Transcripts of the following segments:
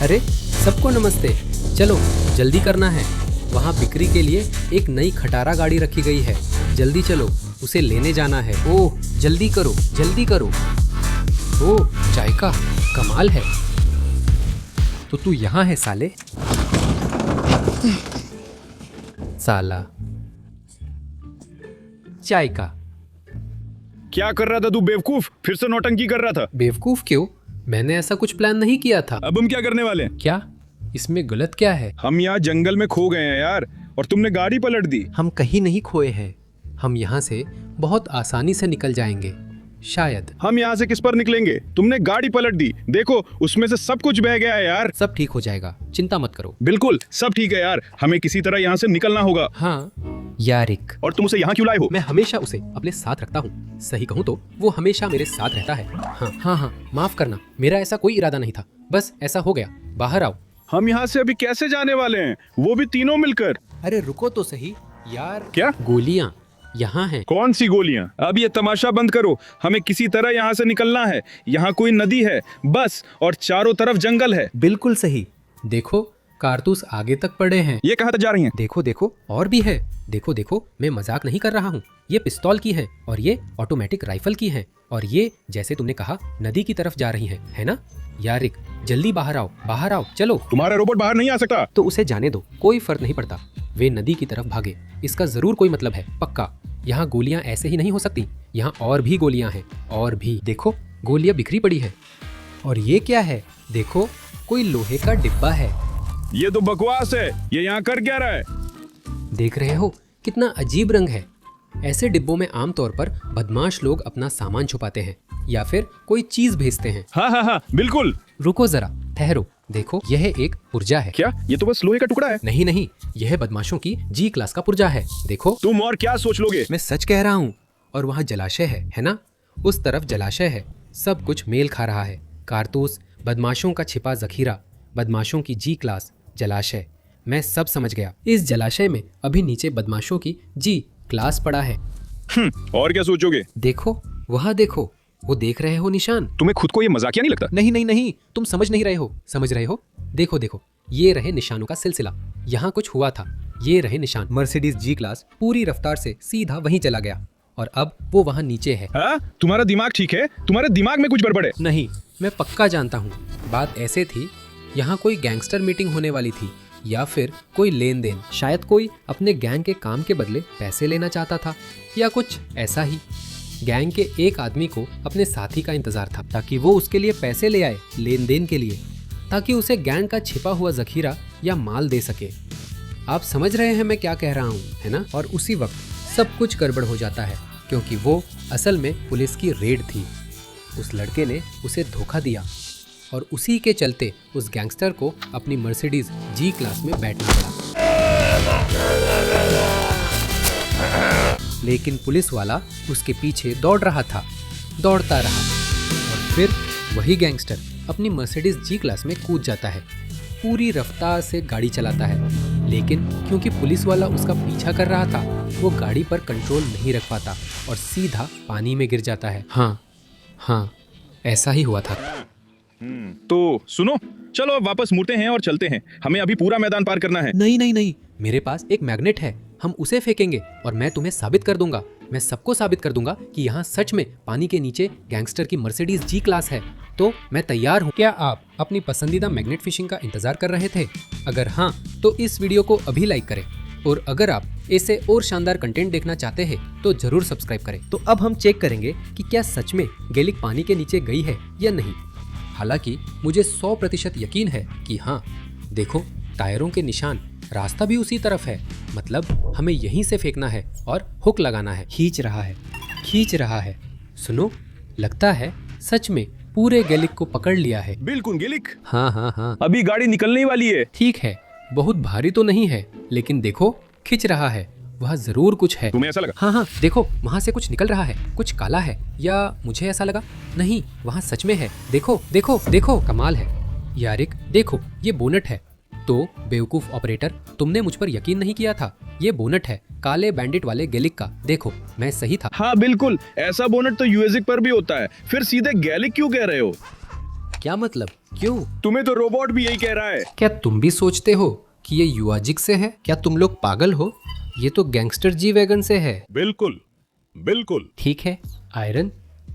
अरे सबको नमस्ते। चलो जल्दी करना है, वहाँ बिक्री के लिए एक नई खटारा गाड़ी रखी गई है। जल्दी चलो, उसे लेने जाना है। ओह जल्दी करो जल्दी करो। ओह जायका, कमाल है। तो तू यहाँ है साले। साला जायका। क्या कर रहा था तू बेवकूफ? फिर से नौटंकी कर रहा था। बेवकूफ क्यों? मैंने ऐसा कुछ प्लान नहीं किया था। अब हम क्या करने वाले हैं? क्या इसमें गलत क्या है? हम यहाँ जंगल में खो गए हैं यार, और तुमने गाड़ी पलट दी। हम कहीं नहीं खोए हैं। हम यहाँ से बहुत आसानी से निकल जाएंगे शायद। हम यहाँ से किस पर निकलेंगे? तुमने गाड़ी पलट दी, देखो उसमें से सब कुछ बह गया है यार। सब ठीक हो जाएगा, चिंता मत करो। बिल्कुल सब ठीक है यार, हमें किसी तरह यहाँ से निकलना होगा। हाँ यारिक, और तुम उसे यहाँ क्यों लाए हो? मैं हमेशा उसे अपने साथ रखता हूँ। सही कहूँ तो वो हमेशा मेरे साथ रहता है। हाँ, माफ करना, मेरा ऐसा कोई इरादा नहीं था, बस ऐसा हो गया। बाहर आओ। हम यहाँ से अभी कैसे जाने वाले हैं, वो भी तीनों मिलकर? अरे रुको तो सही यार। क्या? गोलियां यहाँ हैं। कौन सी गोलियां? अब ये तमाशा बंद करो, हमें किसी तरह यहाँ से निकलना है। यहाँ कोई नदी है बस, और चारों तरफ जंगल है। बिल्कुल सही। देखो कारतूस आगे तक पड़े हैं। ये कहाँ तक जा रही हैं? देखो देखो और भी है। देखो देखो, मैं मजाक नहीं कर रहा हूँ। ये पिस्तौल की है और ये ऑटोमेटिक राइफल की है, और ये जैसे तुमने कहा नदी की तरफ जा रही है ना यारिक? जल्दी बाहर आओ चलो। तुम्हारा रोबोट बाहर नहीं आ सकता। तो उसे जाने दो, कोई फर्क नहीं पड़ता। वे नदी की तरफ भागे, इसका जरूर कोई मतलब है पक्का। यहाँ गोलियां ऐसे ही नहीं हो सकती, यहाँ और भी गोलियां हैं। और भी देखो, गोलियां बिखरी पड़ी है। और ये क्या है? देखो कोई लोहे का डिब्बा है। ये तो बकवास है, ये यहाँ कर क्या रहा है? देख रहे हो कितना अजीब रंग है। ऐसे डिब्बों में आमतौर पर बदमाश लोग अपना सामान छुपाते हैं या फिर कोई चीज भेजते हैं। हाँ बिल्कुल। रुको जरा, ठहरो। देखो यह एक पुर्जा है। क्या? ये तो बस लोहे का टुकड़ा है। नहीं, यह बदमाशों की जी क्लास का पुर्जा है। देखो। तुम और क्या सोच लोगे? मैं सच कह रहा हूँ। और वहाँ जलाशय है ना? उस तरफ जलाशय है। सब कुछ मेल खा रहा है। कारतूस, बदमाशों का छिपा जखीरा, बदमाशों की जी क्लास, जलाशय। मैं सब समझ गया। इस जलाशय में अभी नीचे बदमाशों की जी क्लास पड़ा है। और क्या सोचोगे? देखो वहाँ देखो, वो देख रहे हो निशान? तुम्हें खुद को ये मजाकिया नहीं लगता? नहीं, तुम समझ नहीं रहे हो। समझ रहे हो? देखो, ये रहे निशानों का सिलसिला। यहाँ कुछ हुआ था, ये रहे निशान। मर्सिडीज जी क्लास पूरी रफ्तार से सीधा वहीं चला गया, और अब वो वहाँ नीचे है। तुम्हारा दिमाग ठीक है? तुम्हारे दिमाग में कुछ गड़बड़ है? नहीं, मैं पक्का जानता हूँ। बात ऐसे थी, यहाँ कोई गैंगस्टर मीटिंग होने वाली थी, या फिर कोई लेन देन। शायद कोई अपने गैंग के काम के बदले पैसे लेना चाहता था, या कुछ ऐसा ही। गैंग के एक आदमी को अपने साथी का इंतजार था, ताकि वो उसके लिए पैसे ले आए लेन देन के लिए, ताकि उसे गैंग का छिपा हुआ जखीरा या माल दे सके। आप समझ रहे हैं मैं क्या कह रहा हूँ, है ना? और उसी वक्त सब कुछ गड़बड़ हो जाता है, क्योंकि वो असल में पुलिस की रेड थी। उस लड़के ने उसे धोखा दिया, और उसी के चलते उस गैंगस्टर को अपनी मर्सिडीज जी क्लास में बैठना पड़ा। लेकिन पुलिस वाला उसके पीछे दौड़ता रहा, और फिर वही गैंगस्टर अपनी मर्सिडीज जी क्लास में कूद जाता है। पूरी रफ्तार से गाड़ी चलाता है, लेकिन क्योंकि पुलिस वाला उसका पीछा कर रहा था, वो गाड़ी पर कंट्रोल नहीं रख पाता और सीधा पानी में गिर जाता है। हाँ, ऐसा ही हुआ था। तो सुनो, चलो अब वापस मुड़ते हैं और चलते हैं। हमें अभी पूरा मैदान पार करना है। नहीं, मेरे पास एक मैग्नेट है। हम उसे फेंकेंगे और मैं तुम्हें साबित कर दूंगा। मैं सबको साबित कर दूंगा कि यहाँ सच में पानी के नीचे गैंगस्टर की मर्सिडीज जी क्लास है। तो मैं तैयार हूँ। क्या आप अपनी पसंदीदा मैग्नेट फिशिंग का इंतजार कर रहे थे? अगर हाँ, तो इस वीडियो को अभी लाइक करें, और अगर आप ऐसे और शानदार कंटेंट देखना चाहते हैं तो जरूर सब्सक्राइब करें। तो अब हम चेक करेंगे कि क्या सच में गेलिक पानी के नीचे गई है या नहीं। हालांकि मुझे 100% यकीन है कि हाँ। देखो टायरों के निशान, रास्ता भी उसी तरफ है। मतलब हमें यहीं से फेंकना है और हुक लगाना है। खींच रहा है। सुनो, लगता है सच में पूरे गेलिक को पकड़ लिया है। बिल्कुल गेलिक। हाँ। अभी गाड़ी निकलने ही वाली है। ठीक है, बहुत भारी तो नहीं है, लेकिन देखो खिंच रहा है। वहाँ जरूर कुछ है। तुम्हें ऐसा लगा? हाँ, देखो वहाँ से कुछ निकल रहा है, कुछ काला है, या मुझे ऐसा लगा। नहीं, वहाँ सच में है। देखो, कमाल है यारिक। देखो ये बोनट है। तो बेवकूफ ऑपरेटर, तुमने मुझ पर यकीन नहीं किया था। ये बोनट है काले बैंडिट वाले गेलिक का। देखो मैं सही था। हाँ बिल्कुल, ऐसा बोनट तो यूएजिक पर भी होता है। फिर सीधे गैलिक क्यों कह रहे हो? क्या मतलब? क्यों? तुम्हें तो रोबोट भी यही कह रहा है। क्या तुम भी सोचते हो कि ये युवाजिक से है? क्या तुम लोग पागल हो? ये तो गैंगस्टर जी वैगन से है। बिल्कुल बिल्कुल। ठीक है आयरन,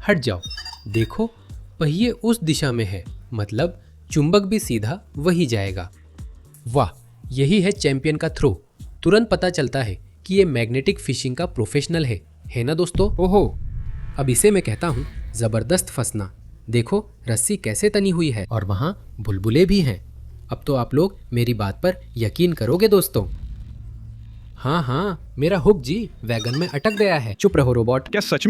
हट जाओ। देखो पहिए उस दिशा में है, मतलब चुंबक भी सीधा वही जाएगा। वाह, यही है चैंपियन का थ्रो। तुरंत पता चलता है कि ये मैग्नेटिक फिशिंग का प्रोफेशनल है ना दोस्तों? ओहो, अब इसे मैं कहता हूँ जबरदस्त फंसना। देखो रस्सी कैसे तनी हुई है और वहाँ बुलबुले भी हैं। अब तो आप लोग मेरी बात पर यकीन करोगे दोस्तों। हाँ, मेरा हुक जी वैगन में अटक गया है। चुप रहो रोबोट। क्या सच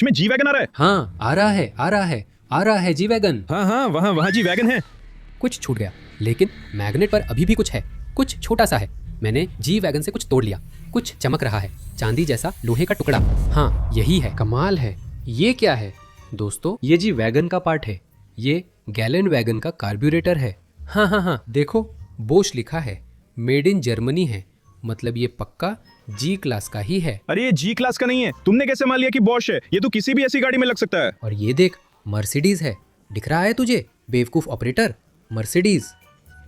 में जी वैगन आ रहा है? हाँ, आ रहा है जी वैगन। हाँ, वहाँ जी वैगन है। कुछ छूट गया, लेकिन मैग्नेट पर अभी भी कुछ है, कुछ छोटा सा है। मैंने जी वैगन से कुछ तोड़ लिया, कुछ चमक रहा है, चांदी जैसा लोहे का टुकड़ा। हाँ यही है, कमाल है। ये क्या है दोस्तों? ये जी वैगन का पार्ट है। ये गैलन वैगन का कार्ब्यूरेटर है। हाँ, देखो बोश लिखा है, मेड इन जर्मनी है, मतलब ये पक्का जी क्लास का ही है। अरे ये जी क्लास का नहीं है, तुमने कैसे मान लिया कि बॉश है? ये तो किसी भी ऐसी गाड़ी में लग सकता है। और ये देख मर्सिडीज है, दिख रहा है तुझे बेवकूफ ऑपरेटर? मर्सिडीज।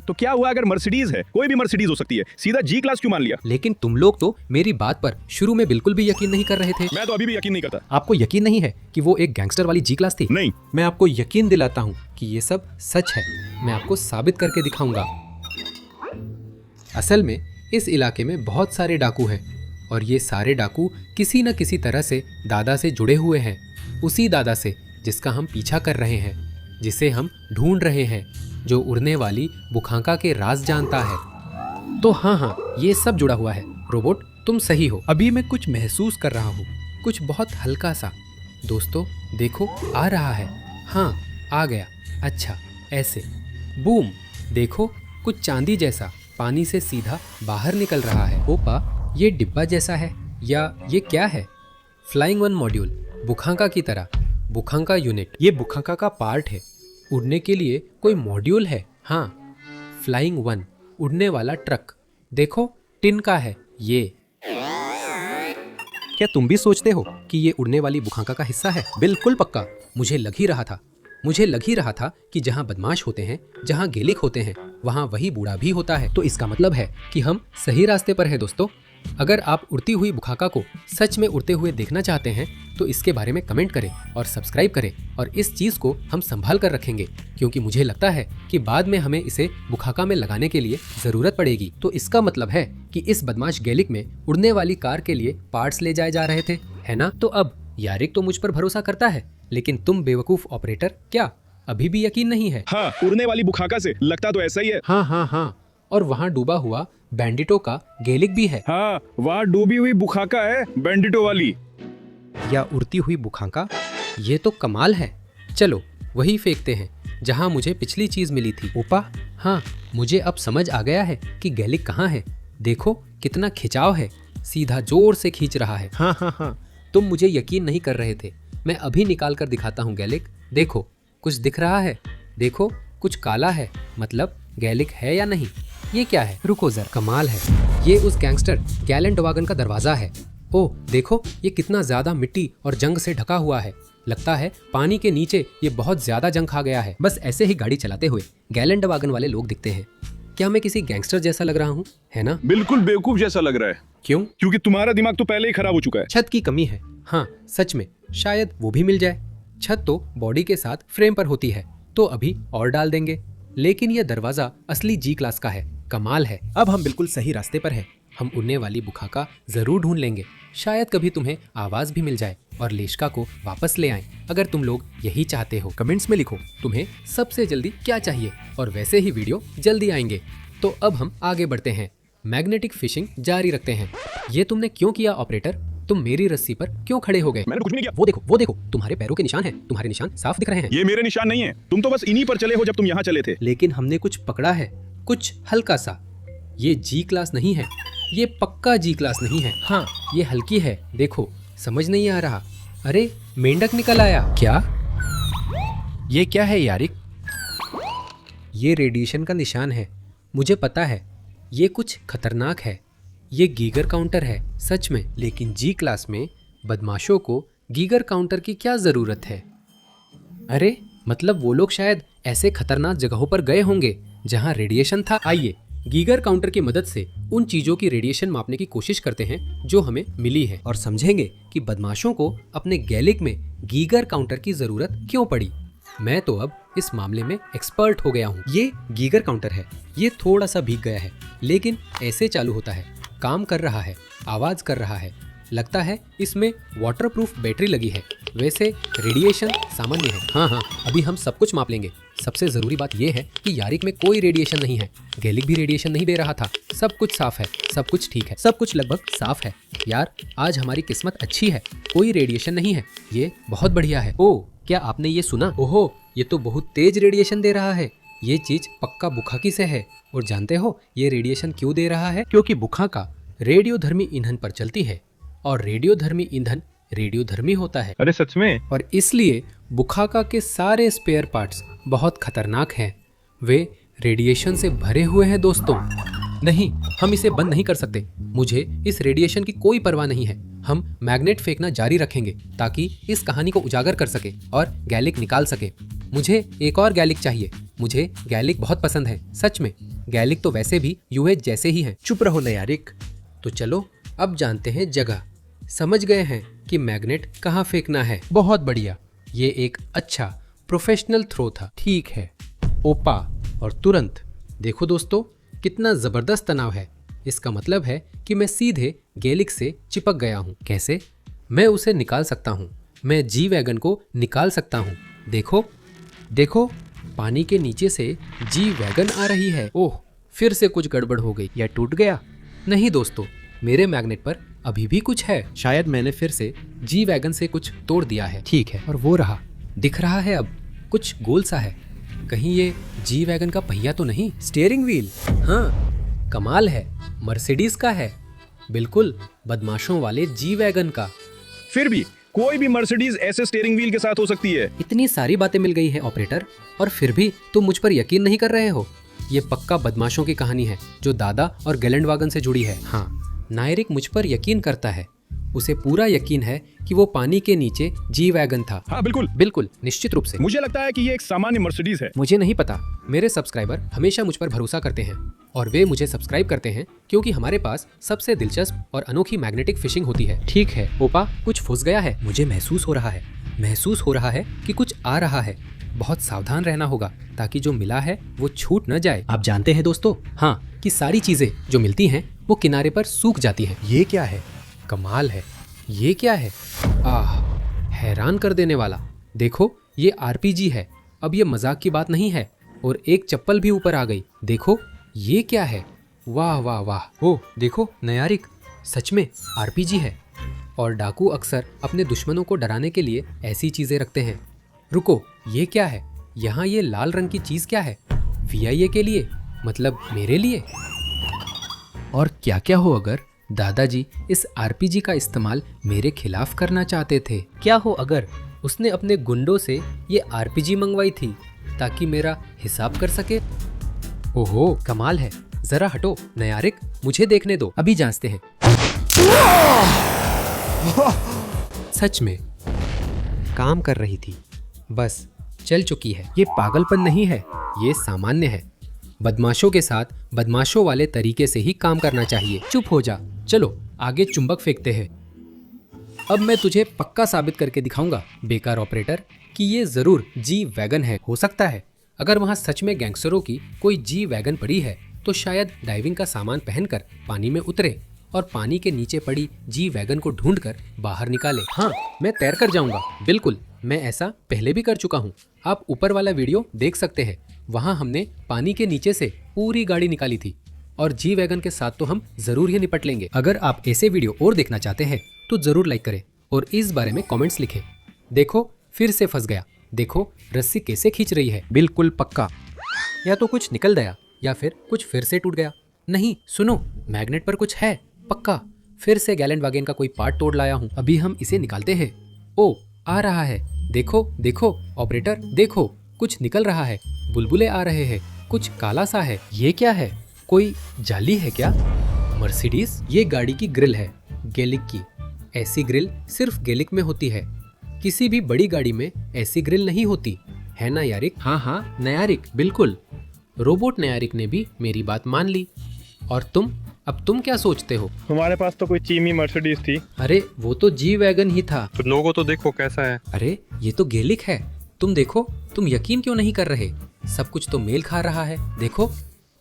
तो क्या हुआ अगर मर्सिडीज है? कोई भी मर्सिडीज हो सकती है, सीधा जी क्लास क्यों मान लिया? लेकिन तुम लोग तो मेरी बात पर शुरू में बिल्कुल भी यकीन नहीं कर रहे थे। मैं तो अभी भी यकीन नहीं करता। आपको यकीन नहीं है कि वो एक गैंगस्टर वाली जी क्लास थी? नहीं। मैं आपको यकीन दिलाता हूँ कि ये सब सच है। मैं आपको साबित करके दिखाऊंगा। असल में इस इलाके में बहुत सारे डाकू हैं और ये सारे डाकू किसी न किसी तरह से दादा से जुड़े हुए हैं। उसी दादा से जिसका हम पीछा कर रहे हैं, जिसे हम ढूंढ रहे हैं, जो उड़ने वाली बुखांका के राज जानता है। तो हाँ, ये सब जुड़ा हुआ है। रोबोट तुम सही हो, अभी मैं कुछ महसूस कर रहा हूँ, कुछ बहुत हल्का सा। दोस्तों देखो आ रहा है। हाँ आ गया। अच्छा ऐसे बूम, देखो कुछ चांदी जैसा पानी से सीधा बाहर निकल रहा है। ओपा, ये डिब्बा जैसा है या ये क्या है? फ्लाइंग वन मॉड्यूल, बुखांका की तरह। बुखांका यूनिट, ये बुखांका का पार्ट है। उड़ने के लिए कोई मॉड्यूल है। हाँ, फ्लाइंग वन, उड़ने वाला ट्रक। देखो टिन का है ये। क्या तुम भी सोचते हो कि ये उड़ने वाली बुखांका का हिस्सा है? बिल्कुल पक्का। मुझे लग ही रहा था कि जहाँ बदमाश होते हैं, जहाँ गेलिक होते हैं, वहाँ वही बूढ़ा भी होता है। तो इसका मतलब है कि हम सही रास्ते पर हैं दोस्तों। अगर आप उड़ती हुई बुखांका को सच में उड़ते हुए देखना चाहते हैं तो इसके बारे में कमेंट करें और सब्सक्राइब करें, और इस चीज़ को हम संभाल कर रखेंगे, क्योंकि मुझे लगता है कि बाद में हमें इसे बुखांका में लगाने के लिए ज़रूरत पड़ेगी। तो इसका मतलब है कि इस बदमाश गेलिक में उड़ने वाली कार के लिए पार्ट्स ले जाए जा रहे थे, है ना? तो अब यारिक तो मुझ पर भरोसा करता है, लेकिन तुम बेवकूफ़ ऑपरेटर क्या अभी भी यकीन नहीं है? हाँ, उड़ने वाली बुखांका से लगता तो ऐसा ही है। हाँ, और वहाँ डूबा हुआ बैंडिटो का गेलिक भी है। हाँ, वहाँ डूबी हुई बुखांका है, बैंडिटो वाली। या उड़ती हुई बुखांका? ये तो कमाल है। चलो वही फेंकते हैं जहाँ मुझे पिछली चीज मिली थी। ओपा, हाँ मुझे अब समझ आ गया है कि गेलिक कहाँ है। देखो कितना खिंचाव है, सीधा जोर से खींच रहा है। हाँ, तुम मुझे यकीन नहीं कर रहे थे। मैं अभी निकाल कर दिखाता हूँ गेलिक। देखो कुछ दिख रहा है, देखो कुछ काला है, मतलब गेलिक है या नहीं? ये क्या है? रुको जरा, कमाल है। ये उस गैंगस्टर गैलेंट वागन का दरवाजा है। ओह देखो ये कितना ज्यादा मिट्टी और जंग से ढका हुआ है। लगता है पानी के नीचे ये बहुत ज्यादा जंग खा गया है। बस ऐसे ही गाड़ी चलाते हुए गैलेंट वागन वाले लोग दिखते हैं। क्या मैं किसी गैंगस्टर जैसा लग रहा हूँ, है ना? बिल्कुल बेवकूफ जैसा लग रहा है। क्यों? क्योंकि तुम्हारा दिमाग तो पहले ही खराब हो चुका है। छत की कमी है। हाँ सच में, शायद वो भी मिल जाए। छत तो बॉडी के साथ फ्रेम पर होती है, तो अभी और डाल देंगे। लेकिन यह दरवाजा असली जी क्लास का है। कमाल है। अब हम बिल्कुल सही रास्ते पर हैं। हम उड़ने वाली बुखांका जरूर ढूंढ लेंगे। शायद कभी तुम्हें आवाज भी मिल जाए और लेशका को वापस ले आएं। अगर तुम लोग यही चाहते हो, कमेंट्स में लिखो तुम्हें सबसे जल्दी क्या चाहिए, और वैसे ही वीडियो जल्दी आएंगे। तो अब हम आगे बढ़ते हैं, मैग्नेटिक फिशिंग जारी रखते हैं। ये तुमने क्यों किया ऑपरेटर? तुम मेरी रस्सी पर क्यों खड़े हो गए? मैंने कुछ नहीं किया। वो देखो तुम्हारे पैरों के निशान हैं। तुम्हारे निशान साफ दिख रहे हैं। ये मेरे निशान नहीं है, तुम तो बस इन्हीं पर चले हो जब तुम यहाँ चले थे। लेकिन हमने कुछ पकड़ा है, कुछ हल्का सा। ये जी क्लास नहीं है, ये पक्का जी क्लास नहीं है। हाँ ये हल्की है, देखो समझ नहीं आ रहा। अरे मेंढक निकल आया। क्या? ये क्या है यारिक? ये रेडिएशन का निशान है। मुझे पता है ये कुछ खतरनाक है। ये गीगर काउंटर है सच में, लेकिन जी क्लास में बदमाशों को गीगर काउंटर की क्या जरूरत है? अरे मतलब वो लोग शायद ऐसे खतरनाक जगहों पर गए होंगे जहां रेडिएशन था। आइए गीगर काउंटर की मदद से उन चीजों की रेडिएशन मापने की कोशिश करते हैं जो हमें मिली है और समझेंगे कि बदमाशों को अपने गैलिक में गीगर काउंटर की जरूरत क्यों पड़ी। मैं तो अब इस मामले में एक्सपर्ट हो गया हूँ। ये गीगर काउंटर है। ये थोड़ा सा भीग गया है लेकिन ऐसे चालू होता है, काम कर रहा है, आवाज कर रहा है। लगता है इसमें वाटरप्रूफ बैटरी लगी है। वैसे रेडिएशन सामान्य है। हाँ, अभी हम सब कुछ माप लेंगे। सबसे जरूरी बात यह है कि यारिक में कोई रेडिएशन नहीं है। गैलिक भी रेडिएशन नहीं दे रहा था। सब कुछ साफ है, सब कुछ ठीक है, सब कुछ लगभग साफ है। यार आज हमारी किस्मत अच्छी है, कोई रेडिएशन नहीं है। ये बहुत बढ़िया है। ओह, क्या आपने ये सुना? ओहो, ये तो बहुत तेज रेडिएशन दे रहा है। ये चीज पक्का बुखाकी से है। और जानते हो ये रेडिएशन क्यों दे रहा है? क्योंकि बुखाका रेडियोधर्मी ईंधन पर चलती है और रेडियोधर्मी ईंधन रेडियोधर्मी होता है। अरे सच में? और इसलिए बुखाका के सारे स्पेयर पार्ट्स बहुत खतरनाक हैं। वे रेडिएशन से भरे हुए हैं दोस्तों। नहीं, हम इसे बंद नहीं कर सकते। मुझे इस रेडिएशन की कोई परवाह नहीं है। हम मैग्नेट फेंकना जारी रखेंगे ताकि इस कहानी को उजागर कर सके और गैलिक निकाल सके। मुझे एक और गैलिक चाहिए। मुझे गैलिक बहुत पसंद है, सच में। गैलिक तो वैसे भी यूएच जैसे ही हैं। चुप रहो नयारिक। तो चलो अब जानते हैं जगह। समझ गए हैं कि मैग्नेट कहाँ फेंकना है। बहुत बढ़िया। ये एक अच्छा प्रोफेशनल थ्रो था। ठीक है ओपा, और तुरंत। देखो दोस्तों कितना जबरदस्त तनाव है। इसका मतलब है कि मैं सीधे गैलिक से चिपक गया हूँ। कैसे? मैं उसे निकाल सकता हूँ। मैं जी वैगन को निकाल सकता हूँ। देखो देखो, पानी के नीचे से जी वैगन आ रही है। ओह, फिर से कुछ गड़बड़ हो गई या टूट गया? नहीं दोस्तों, मेरे मैग्नेट पर अभी भी कुछ है। शायद मैंने फिर से जी वैगन से कुछ तोड़ दिया है। ठीक है, और वो रहा, दिख रहा है अब, कुछ गोल सा है। कहीं ये जी वैगन का पहिया तो नहीं? Steering wheel? हाँ, कमाल है, मर्सिडीज का है। बिल्कुल बदमाशों वाले जी वैगन का। फिर भी कोई भी मर्सिडीज ऐसे स्टीयरिंग व्हील के साथ हो सकती है। इतनी सारी बातें मिल गई है ऑपरेटर, और फिर भी तुम मुझ पर यकीन नहीं कर रहे हो। ये पक्का बदमाशों की कहानी है जो दादा और गेलेंडवागन से जुड़ी है। हाँ, नायरिक मुझ पर यकीन करता है। उसे पूरा यकीन है कि वो पानी के नीचे जी वैगन था। हाँ बिल्कुल बिल्कुल, निश्चित रूप से। मुझे लगता है कि ये एक सामान्य मर्सिडीज है। मुझे नहीं पता। मेरे सब्सक्राइबर हमेशा मुझ पर भरोसा करते हैं और वे मुझे सब्सक्राइब करते हैं क्योंकि हमारे पास सबसे दिलचस्प और अनोखी मैग्नेटिक फिशिंग होती है। ठीक है ओपा, कुछ फंस गया है। मुझे महसूस हो रहा है कि कुछ आ रहा है। बहुत सावधान रहना होगा ताकि जो मिला है वो छूट न जाए। आप जानते हैं दोस्तों, हाँ, कि सारी चीजें जो मिलती हैं वो किनारे पर सूख जाती हैं। ये क्या है? कमाल है। ये क्या है? आह, हैरान कर देने वाला। देखो ये आरपीजी है। अब ये मजाक की बात नहीं है। और एक चप्पल भी ऊपर आ गई। देखो ये क्या है? वाह वाह वाह। ओ देखो नयारिक, सच में आरपीजी है। और डाकू अक्सर अपने दुश्मनों को डराने के लिए ऐसी चीजें रखते हैं। रुको, ये क्या है? यहाँ ये लाल रंग की चीज क्या है? VIA के लिए, मतलब मेरे लिए। और क्या क्या हो अगर दादाजी इस आरपीजी का इस्तेमाल मेरे खिलाफ करना चाहते थे? क्या हो अगर उसने अपने गुंडों से ये आरपीजी मंगवाई थी ताकि मेरा हिसाब कर सके? ओहो, कमाल है। जरा हटो नयारिक, मुझे देखने दो, अभी जांचते हैं। सच में काम कर रही थी। बस चल चुकी है। ये पागलपन नहीं है, ये सामान्य है। बदमाशों के साथ बदमाशों वाले तरीके से ही काम करना चाहिए। चुप हो जा। चलो आगे चुंबक फेंकते हैं। अब मैं तुझे पक्का साबित करके दिखाऊंगा बेकार ऑपरेटर कि ये जरूर जी वैगन है। हो सकता है अगर वहाँ सच में गैंगस्टरों की कोई जी वैगन पड़ी है तो शायद डाइविंग का सामान पहनकर पानी में उतरे और पानी के नीचे पड़ी जी वैगन को ढूंढकर बाहर निकाले। हाँ, मैं तैर कर जाऊंगा। बिल्कुल, मैं ऐसा पहले भी कर चुका हूँ। आप ऊपर वाला वीडियो देख सकते हैं। वहाँ हमने पानी के नीचे से पूरी गाड़ी निकाली थी और जी वैगन के साथ तो हम जरूर ही निपट लेंगे। अगर आप ऐसे वीडियो और देखना चाहते हैं तो जरूर लाइक करें और इस बारे में कमेंट्स लिखें। देखो फिर से फंस गया। देखो रस्सी कैसे खींच रही है। बिल्कुल पक्का, या तो कुछ निकल गया या फिर कुछ फिर से टूट गया। नहीं सुनो, मैग्नेट पर कुछ है पक्का। फिर से गेलेंडवागन का कोई पार्ट तोड़ लाया हूँ। अभी हम इसे निकालते हैं। ओ, आ रहा है। देखो देखो ऑपरेटर, देखो कुछ निकल रहा है। बुलबुले आ रहे हैं। कुछ काला सा है। ये क्या है? कोई जाली है क्या? मर्सिडीज? ये गाड़ी की ग्रिल है, गैलिक की। ऐसी ग्रिल सिर्फ गैलिक में होती है। किसी भी बड़ी गाड़ी में ऐसी ग्रिल नहीं होती है ना यारिक? हाँ हाँ नयारिक, बिल्कुल। रोबोट नयारिक ने भी मेरी बात मान ली। और तुम, अब तुम क्या सोचते हो? हमारे पास तो कोई चीमी मर्सिडीज थी। अरे वो तो जी वैगन ही था। तो लोगो तो देखो कैसा है। अरे ये तो गेलिक है, तुम देखो। तुम यकीन क्यों नहीं कर रहे? सब कुछ तो मेल खा रहा है। देखो,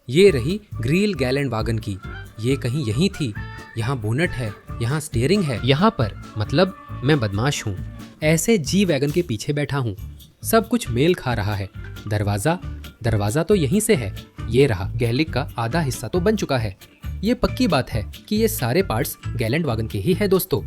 ये रही ग्रिल गैलेंड वागन की, ये कहीं यहीं थी। यहाँ बोनट है, यहाँ स्टीयरिंग है, यहाँ पर, मतलब मैं बदमाश हूँ, ऐसे जी वैगन के पीछे बैठा हूँ। सब कुछ मेल खा रहा है। दरवाजा तो यहीं से है। ये रहा, गैलिक का आधा हिस्सा तो बन चुका है। ये पक्की बात है कि ये सारे पार्ट्स गैलेंड वागन के ही है दोस्तों।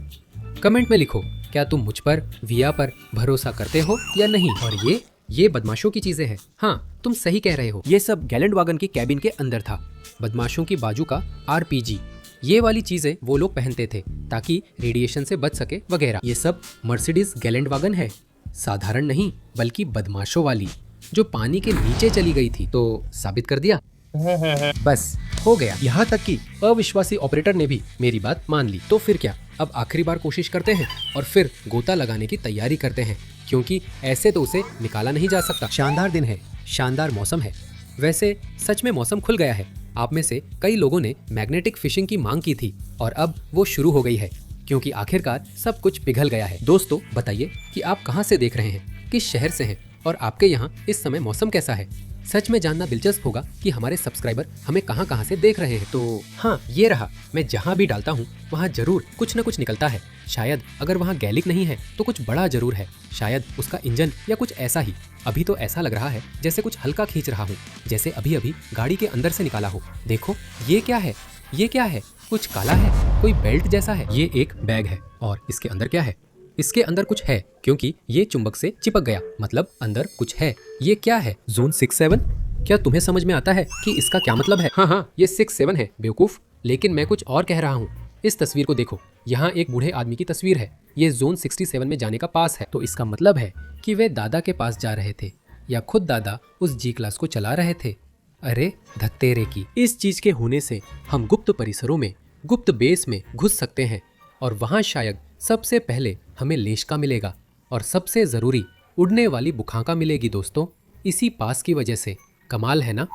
कमेंट में लिखो, क्या तुम मुझ पर, विया पर भरोसा करते हो या नहीं? और ये बदमाशों की चीजें हैं। हाँ, तुम सही कह रहे हो। ये सब गैलेंड वागन की कैबिन के अंदर था। बदमाशों की बाजू का आरपीजी, ये वाली चीजें वो लोग पहनते थे ताकि रेडिएशन से बच सके वगैरह। ये सब मर्सिडीज गैलेंड वागन है, साधारण नहीं बल्कि बदमाशों वाली, जो पानी के नीचे चली गई थी। तो साबित कर दिया, बस हो गया। यहाँ तक कि अविश्वासी ऑपरेटर ने भी मेरी बात मान ली। तो फिर क्या, अब आखिरी बार कोशिश करते हैं और फिर गोता लगाने की तैयारी करते हैं, क्योंकि ऐसे तो उसे निकाला नहीं जा सकता। शानदार दिन है, शानदार मौसम है। वैसे सच में मौसम खुल गया है। आप में से कई लोगों ने मैग्नेटिक फिशिंग की मांग की थी और अब वो शुरू हो गई है, क्योंकि आखिरकार सब कुछ पिघल गया है। दोस्तों बताइए कि आप कहाँ से देख रहे हैं, किस शहर से हैं और आपके यहाँ इस समय मौसम कैसा है? सच में जानना दिलचस्प होगा कि हमारे सब्सक्राइबर हमें कहाँ कहाँ से देख रहे हैं। तो हाँ, ये रहा, मैं जहाँ भी डालता हूँ वहाँ जरूर कुछ न कुछ निकलता है। शायद अगर वहाँ गैलिक नहीं है तो कुछ बड़ा जरूर है, शायद उसका इंजन या कुछ ऐसा ही। अभी तो ऐसा लग रहा है जैसे कुछ हल्का खींच रहा हूँ, जैसे अभी अभी गाड़ी के अंदर से निकाला हो। देखो, ये क्या है? ये क्या है? कुछ काला है, कोई बेल्ट जैसा है। ये एक बैग है और इसके अंदर क्या है? इसके अंदर कुछ है, क्योंकि ये चुंबक से चिपक गया, मतलब अंदर कुछ है। ये क्या है? जोन 6-7? क्या तुम्हें समझ में आता है कि इसका क्या मतलब है? हाँ, ये 6-7 है बेवकूफ, लेकिन मैं कुछ और कह रहा हूँ। इस तस्वीर को देखो, यहाँ एक बूढ़े आदमी की तस्वीर है। ये जोन 67 में जाने का पास है, तो इसका मतलब है कि वे दादा के पास जा रहे थे, या खुद दादा उस जी क्लास को चला रहे थे। अरे धत्तेरे की, इस चीज के होने से हम गुप्त परिसरों में, गुप्त बेस में घुस सकते हैं और वहाँ शायद सबसे पहले हमें लेशका मिलेगा और सबसे जरूरी उड़ने वाली बुखाका मिलेगी दोस्तों, इसी पास की वजह से। कमाल है ना?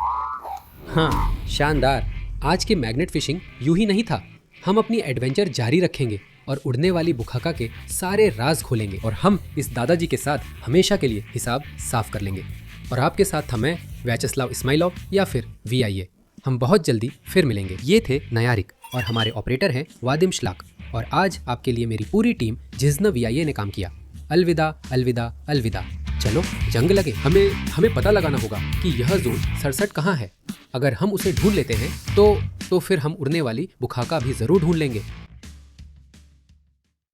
हाँ, शानदार। आज की मैग्नेट फिशिंग यूं ही नहीं था। हम अपनी एडवेंचर जारी रखेंगे और उड़ने वाली बुखाका के सारे राज खोलेंगे, और हम इस दादाजी के साथ हमेशा के लिए हिसाब साफ कर लेंगे। और आपके साथ था मैं, व्याचेस्लाव इस्माइलॉव, या फिर VIA। हम बहुत जल्दी फिर मिलेंगे। ये थे नयारिक और हमारे ऑपरेटर हैं वादिम श्लाक, और आज आपके लिए मेरी पूरी टीम जिज्न VIA ने काम किया। अलविदा अलविदा अलविदा। चलो जंग लगे। हमें पता लगाना होगा कि यह जोन 67 कहाँ है। अगर हम उसे ढूंढ लेते हैं तो फिर हम उड़ने वाली बुखाका भी जरूर ढूंढ लेंगे।